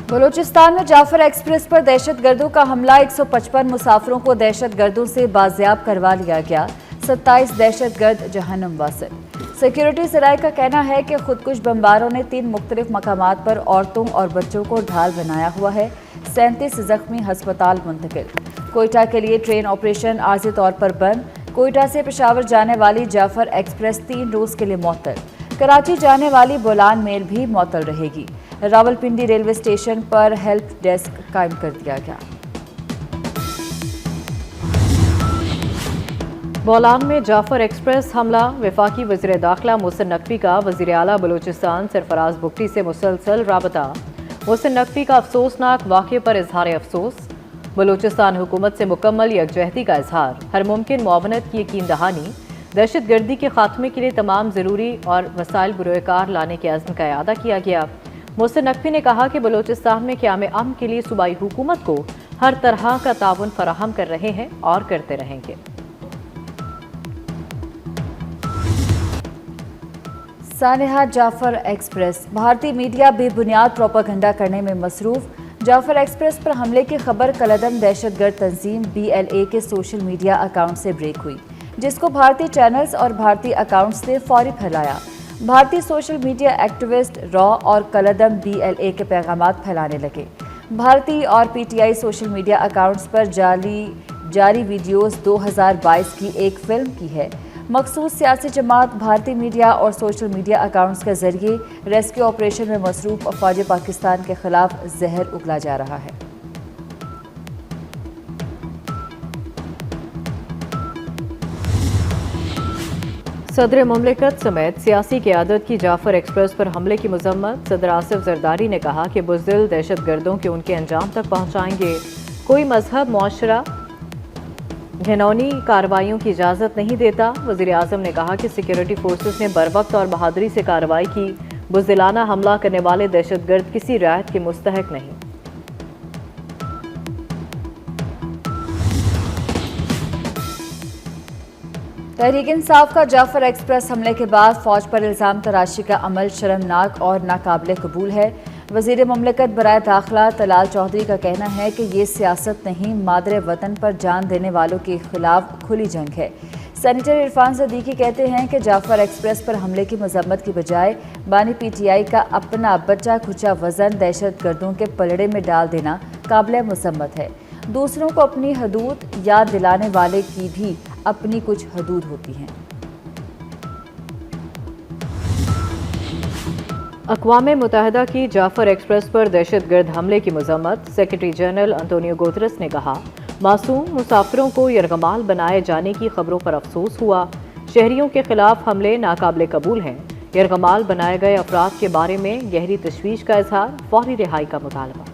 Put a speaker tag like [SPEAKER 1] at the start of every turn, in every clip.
[SPEAKER 1] बलूचिस्तान में जाफर एक्सप्रेस पर दहशतगर्दों का हमला। 155 मुसाफिरों को दहशतगर्दों से बाजियाब करवा लिया गया। 27 दहशतगर्द जहन्नुम वासिल। सिक्योरिटी सराय का कहना है कि खुदकुश बमबारों ने 3 मुख्तलिफ मकामात पर औरतों और बच्चों को ढाल बनाया हुआ है। 37 जख्मी हस्पताल मुंतकिल। कोयटा के लिए ट्रेन ऑपरेशन आर्जी तौर पर बंद। कोयटा से पेशावर जाने वाली जाफर एक्सप्रेस 3 रोज के लिए मुअत्तल। कराची जाने वाली बोलान मेल भी मुअत्तल रहेगी। रावलपिंडी रेलवे स्टेशन पर हेल्प डेस्क कायम कर दिया गया।
[SPEAKER 2] बोलान में जाफर एक्सप्रेस हमला। वफाकी वज़ीर दाखिला मोहसिन नकवी का वज़ीर आला बलूचिस्तान सरफराज बुगटी से मुसलसल राबता। मोहसिन नकवी का अफसोसनाक वाक़े पर इजहार अफसोस। बलूचिस्तान हुकूमत से मुकम्मल यकजहती का इजहार। हर मुमकिन मुआवनत की यकीन दहानी। दहशत गर्दी के खात्मे के लिए तमाम ज़रूरी और वसाइल बुरोकार लाने के अज़्म का इआदा किया गया। मोहसिन नकवी ने कहा कि बलूचिस्तान में क़याम अमन के लिए सूबाई हुकूमत को हर तरह का ताउन फराहम कर रहे हैं और करते रहेंगे।
[SPEAKER 1] सानेहा जाफर एक्सप्रेस। भारतीय मीडिया बेबुनियाद प्रोपेगेंडा करने में मसरूफ। जाफर एक्सप्रेस पर हमले की खबर कलदम दहशतगर्द तंजीम BLA के सोशल मीडिया अकाउंट से ब्रेक हुई, जिसको भारतीय चैनल्स और भारतीय अकाउंट्स ने फौरी फैलाया। भारतीय सोशल मीडिया एक्टिविस्ट रॉ और कलदम BLA के पैगामात फैलाने लगे। भारतीय और PTI सोशल मीडिया अकाउंट्स पर जारी वीडियोस 2022 की एक फिल्म की है। मखसूस सियासी जमात भारतीय मीडिया और सोशल मीडिया अकाउंट्स के जरिए रेस्क्यू ऑपरेशन में मसरूफ अफवाज पाकिस्तान के खिलाफ जहर उगला जा रहा है।
[SPEAKER 2] सदर मुमलिकत समेत सियासी क़यादत की जाफर एक्सप्रेस पर हमले की मजम्मत। सदर आसिफ जरदारी ने कहा कि बुज़दिल दहशतगर्दों के उनके अंजाम तक पहुँचाएंगे। कोई मजहब मुआशरा घिनौनी कार्रवाइयों की इजाज़त नहीं देता। वज़ीर आज़म ने कहा कि सिक्योरिटी फोर्सेस ने बरवक्त और बहादुरी से कार्रवाई की। बुज़दिलाना हमला करने वाले दहशतगर्द किसी रियायत के मुस्तहक नहीं।
[SPEAKER 1] तहरीक इंसाफ का जाफर एक्सप्रेस हमले के बाद फौज पर इल्ज़ाम तराशी का अमल शर्मनाक और नाकाबिले कबूल है। वज़ीर मुमलिकत बराए दाखिला तलाल चौधरी का कहना है कि ये सियासत नहीं, मादरे वतन पर जान देने वालों के खिलाफ खुली जंग है। सेनेटर इरफान सदीकी कहते हैं कि जाफर एक्सप्रेस पर हमले की मजम्मत की बजाय बानी PTI का अपना बचा खुचा वजन दहशत गर्दों के पलड़े में डाल देना काबिल मजम्मत है। दूसरों को अपनी हदूद याद दिलाने वाले की भी अपनी कुछ हदूद होती हैं।
[SPEAKER 2] अक़वाम मुत्तहिदा की जाफर एक्सप्रेस पर दहशतगर्द हमले की मजम्मत। सेक्रेटरी जनरल अंतोनियो गुतरस ने कहा, मासूम मुसाफिरों को यरगमाल बनाए जाने की खबरों पर अफसोस हुआ। शहरियों के खिलाफ हमले नाकाबिले कबूल हैं। यरगमाल बनाए गए अफराद के बारे में गहरी तशवीश का इजहार। फौरी रिहाई का मुतालबा।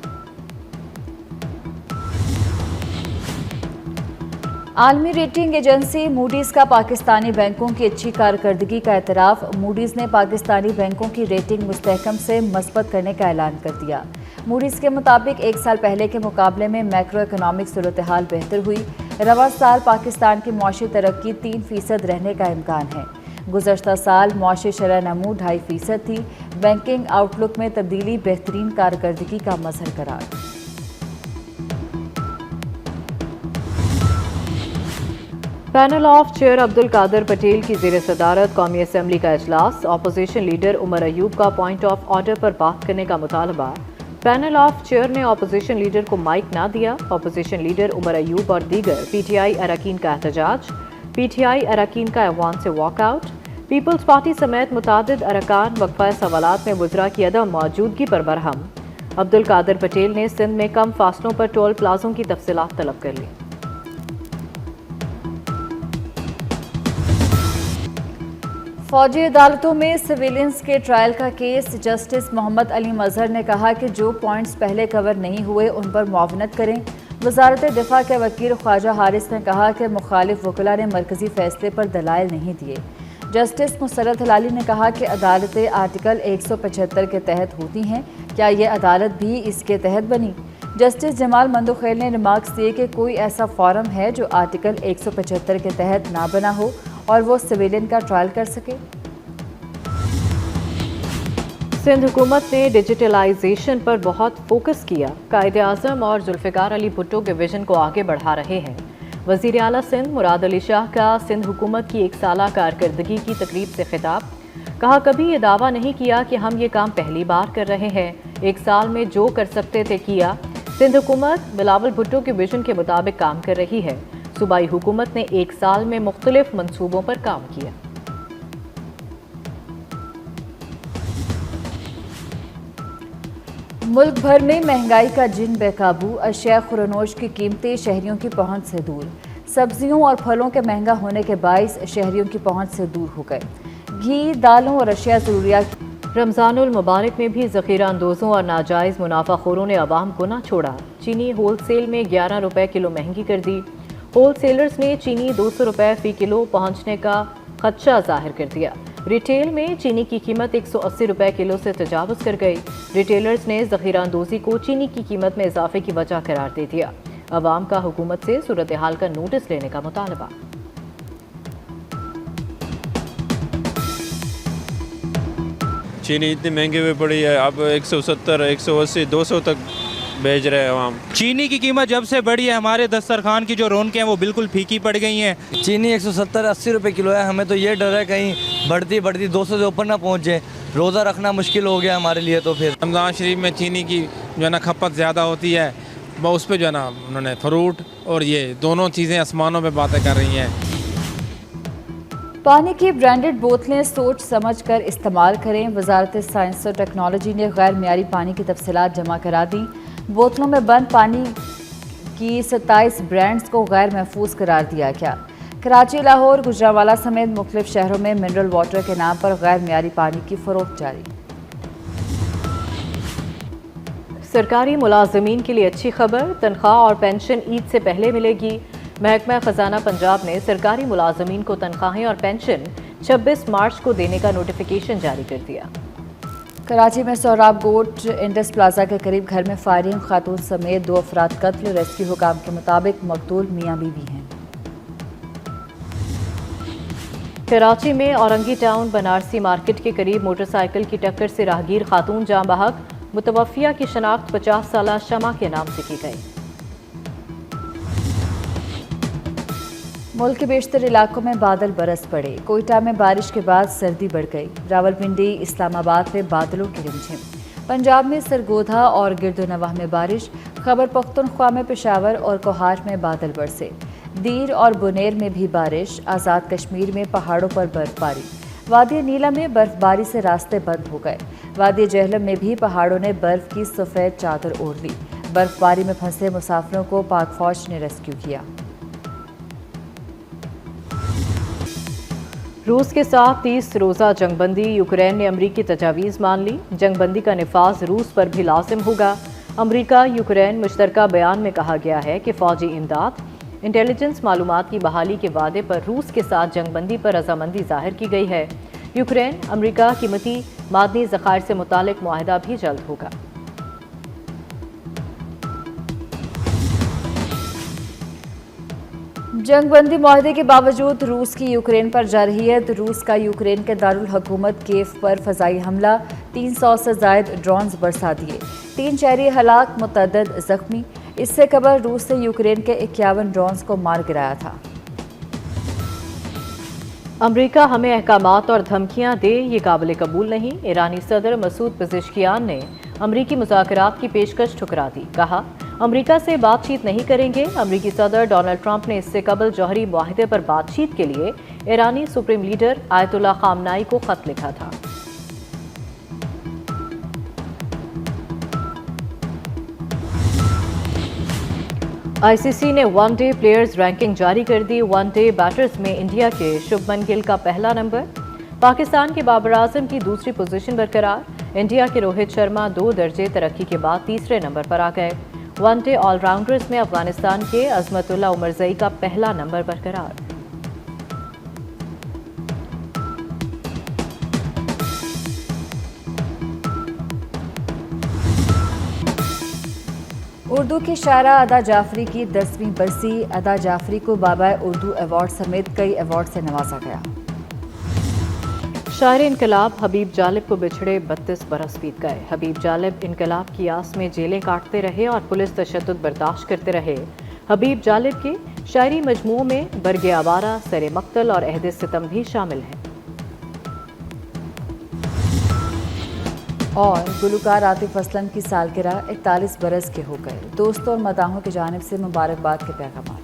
[SPEAKER 1] आलमी रेटिंग एजेंसी मूडीज़ का पाकिस्तानी बैंकों की अच्छी कारकर्दगी का एतराफ़। मूडीज़ ने पाकिस्तानी बैंकों की रेटिंग मुस्तहकम से मस्बत करने का ऐलान कर दिया। मूडीज़ के मुताबिक 1 साल पहले के मुकाबले में मैक्रो इकनॉमिक सूरत हाल बेहतर हुई। रवा साल पाकिस्तान की मुआशी तरक्की 3% रहने का इम्कान है। गुज़श्ता साल मुआशी शरह नमू 2.5% थी। बैंकिंग आउटलुक में तब्दीली बेहतरीन कारकर्दगी का मज़हर करार।
[SPEAKER 2] Panel of chair Abdul Qadir Patel की ज़ेर सदारत कौमी असम्बली का इजलास। अपोजिशन लीडर उमर अयूब का पॉइंट ऑफ ऑर्डर पर बात करने का मुतालबा। पैनल ऑफ चेयर ने अपोजिशन लीडर को माइक ना दिया। अपोजिशन लीडर उमर अयूब और दीगर PTI अरकान का एहतजाज। PTI अरकान का ऐवान से वॉकआउट। पीपल्स पार्टी समेत मुतादिद अरकान वक्फा सवालात में वज़रा की अदम मौजूदगी पर बरहम। अब्दुल कादिर पटेल ने सिंध में कम फासलों पर टोल प्लाजों की तफसीलात तलब कर ली।
[SPEAKER 1] फौजी अदालतों में सिविलियंस के ट्रायल का केस। जस्टिस मोहम्मद अली मजहर ने कहा कि जो पॉइंट्स पहले कवर नहीं हुए उन पर मुआवनत करें। वजारत दिफा के वकील ख्वाजा हारिस ने कहा कि मुखालिफ वकला ने मरकजी फैसले पर दलाइल नहीं दिए। जस्टिस मुसरत हलाली ने कहा कि अदालतें आर्टिकल 175 के तहत होती हैं, क्या ये अदालत भी इसके तहत बनी? जस्टिस जमाल मंदोखेल ने रिमार्क्स दिए कि कोई ऐसा फॉरम है जो आर्टिकल 175 के तहत ना बना हो और वो सिविलियन का ट्रायल कर सके।
[SPEAKER 2] सिंध हुकूमत ने डिजिटलाइजेशन पर बहुत फोकस किया। कायदे आज़म और जुल्फ़िकार अली भुट्टो के विजन को आगे बढ़ा रहे हैं। वज़ीर आला सिंध मुराद अली शाह का सिंध हुकूमत की 1 साला कारकर्दगी की तकरीब से खिताब। कहा, कभी ये दावा नहीं किया कि हम ये काम पहली बार कर रहे हैं। 1 साल में जो कर सकते थे किया। सिंध हुकूमत बिलावल भुट्टो के विजन के मुताबिक काम कर रही है। सूबाई हुकूमत ने 1 साल में मुख्तलिफ मंसूबों पर काम किया।
[SPEAKER 1] मुल्क भर में महंगाई का जिन बेकाबू, अशिया खुरनोश की कीमतें शहरियों की पहुंच से दूर। सब्जियों और फलों के महंगा होने के बाइस शहरियों की पहुंच से दूर हो गए। घी, दालों और अशिया ज़रूरियात।
[SPEAKER 2] रमज़ानुल मुबारक में भी ज़ख़ीरा अंदोज़ों और नाजायज़ मुनाफाखोरों ने अवाम को ना छोड़ा। चीनी होल सेल में 11 रुपये किलो महंगी कर दी। होल सेलर्स ने चीनी 200 रुपये फ़ी किलो पहुँचने का खदशा जाहिर कर दिया। रिटेल में चीनी की कीमत 180 रुपये किलो से तजावुज़ कर गई। रिटेलर्स ने ज़ख़ीरा अंदोज़ी को चीनी की कीमत में इजाफे की वजह करार दे दिया। अवाम का हुकूमत से सूरत हाल का नोटिस लेने का मुतालबा।
[SPEAKER 3] चीनी इतनी महंगी हुई पड़ी है, अब 170, 180, 200 तक भेज रहे हैं अवाम।
[SPEAKER 4] चीनी की कीमत जब से बढ़ी है, हमारे दस्तरखान की जो रौनकें हैं वो बिल्कुल फीकी पड़ गई हैं।
[SPEAKER 5] चीनी 170-80 रुपये किलो है। हमें तो ये डर है कहीं बढ़ती 200 से ऊपर ना पहुँच जाए। रोज़ा रखना मुश्किल हो गया हमारे लिए। तो फिर
[SPEAKER 3] रमज़ान शरीफ में चीनी की जो है ना खपत ज़्यादा होती है, वो उस पर जो है ना उन्होंने फ्रूट और ये दोनों चीज़ें आसमानों में बातें कर रही हैं।
[SPEAKER 1] पानी की ब्रांडेड बोतलें सोच समझ कर इस्तेमाल करें। वजारत साइंस और टेक्नोलॉजी ने गैर मियारी पानी की तफसीलात जमा करा दी। बोतलों में बंद पानी की 27 ब्रांड्स को गैर महफूज करार दिया गया। कराची, लाहौर, गुजरांवाला समेत मुख्तलिफ शहरों में मिनरल वाटर के नाम पर गैर मियारी पानी की फरोख्त जारी।
[SPEAKER 2] सरकारी मुलाजमीन के लिए अच्छी खबर, तनख्वाह और पेंशन ईद से पहले मिलेगी। महकमा खजाना पंजाब ने सरकारी मुलाजमीन को तनख्वाहें और पेंशन 26 मार्च को देने का नोटिफिकेशन जारी कर दिया।
[SPEAKER 1] कराची में सोहराब गोट इंडस प्लाजा के करीब घर में फायरिंग, खातून समेत 2 अफराद कत्ल। रेस्क्यू हुकाम के मुताबिक मकतूल मियाँ बीवी हैं।
[SPEAKER 2] कराची में औरंगी टाउन बनारसी मार्केट के करीब मोटरसाइकिल की टक्कर से राहगीर खातून जाँ बहक। मुतवफ़िया की शनाख्त 50 साला शमा के नाम से की गई। मुल्क के बेशतर इलाकों में बादल बरस पड़े। कोयटा में बारिश के बाद सर्दी बढ़ गई। रावलपिंडी, इस्लामाबाद में बादलों की रिमझिम। पंजाब में सरगोधा और गिरदोनवाह में बारिश। खैबर पख्तूनख्वा में पेशावर और कोहाट में बादल बरसे। दीर और बुनेर में भी बारिश। आज़ाद कश्मीर में पहाड़ों पर बर्फबारी। वादी नीला में बर्फबारी से रास्ते बंद हो गए। वादी जहलम में भी पहाड़ों ने बर्फ की सफ़ेद चादर ओढ़ ली। बर्फबारी में फंसे मुसाफिरों को पाक फौज ने रेस्क्यू किया। रूस के साथ 30 रोज़ा जंगबंदी। यूक्रेन ने अमरीकी तजावीज़ मान ली। जंगबंदी का निफाज रूस पर भी लाजिम होगा। अमरीका यूक्रेन मुश्तरका बयान में कहा गया है कि फ़ौजी इमदाद, इंटेलिजेंस मालूमात की बहाली के वादे पर रूस के साथ जंगबंदी पर रजामंदी जाहिर की गई है। यूक्रेन अमरीका कीमती मादनी ज़खायर से मुतालिक मुआहदा भी जल्द होगा।
[SPEAKER 1] जंगबंदी मुआहदे के बावजूद रूस की यूक्रेन पर जारहियत। रूस का यूक्रेन के दारुल हुकूमत केव पर फ़ज़ाई हमला। 300 से ज़ायद ड्रोन्स बरसा दिए। 3 शहरी हलाक, मुतअद्दिद ज़ख्मी। इससे कबल रूस से यूक्रेन के 51 ड्रोन्स को मार गिराया था। अमरीका हमें अहकामात और धमकियां दे, ये काबिल कबूल नहीं। ईरानी सदर मसूद पेज़ेश्कियान ने अमरीकी मुज़ाकरात की पेशकश ठुकरा दी। कहा, अमरीका से बातचीत नहीं करेंगे। अमरीकी सदर डोनाल्ड ट्रंप ने इससे कबल जौहरी मुआहदे पर बातचीत के लिए ईरानी सुप्रीम लीडर आयतुल्ला खामनाई को खत लिखा था। आईसीसी ने वनडे प्लेयर्स रैंकिंग जारी कर दी। वनडे बैटर्स में इंडिया के शुभमन गिल का पहला नंबर। पाकिस्तान के बाबर आजम की दूसरी पोजीशन बरकरार। इंडिया के रोहित शर्मा 2 दर्जे तरक्की के बाद तीसरे नंबर पर आ गए। वनडे ऑलराउंडर्स में अफगानिस्तान के अजमतुल्ला उमरजई का पहला नंबर बरकरार। उर्दू की शायरा अदा जाफरी की 10वीं बरसी। अदा जाफरी को बाबा उर्दू अवार्ड समेत कई अवार्ड से नवाजा गया।
[SPEAKER 2] शायर इनकलाब हबीब जालिब को बिछड़े 32 बरस बीत गए। हबीब जालिब इनकलाब की आस में जेलें काटते रहे और पुलिस तशद्दुद बर्दाश्त करते रहे। हबीब जालिब के शायरी मजमूओं में बरगे आवारा, सरे मक्तल और अहद सितम भी शामिल हैं।
[SPEAKER 1] और गुलकार आतिफ असलम की सालगिरह 41 बरस के हो गए। दोस्तों और मदाहों की जानिब से मुबारकबाद के पैगाम।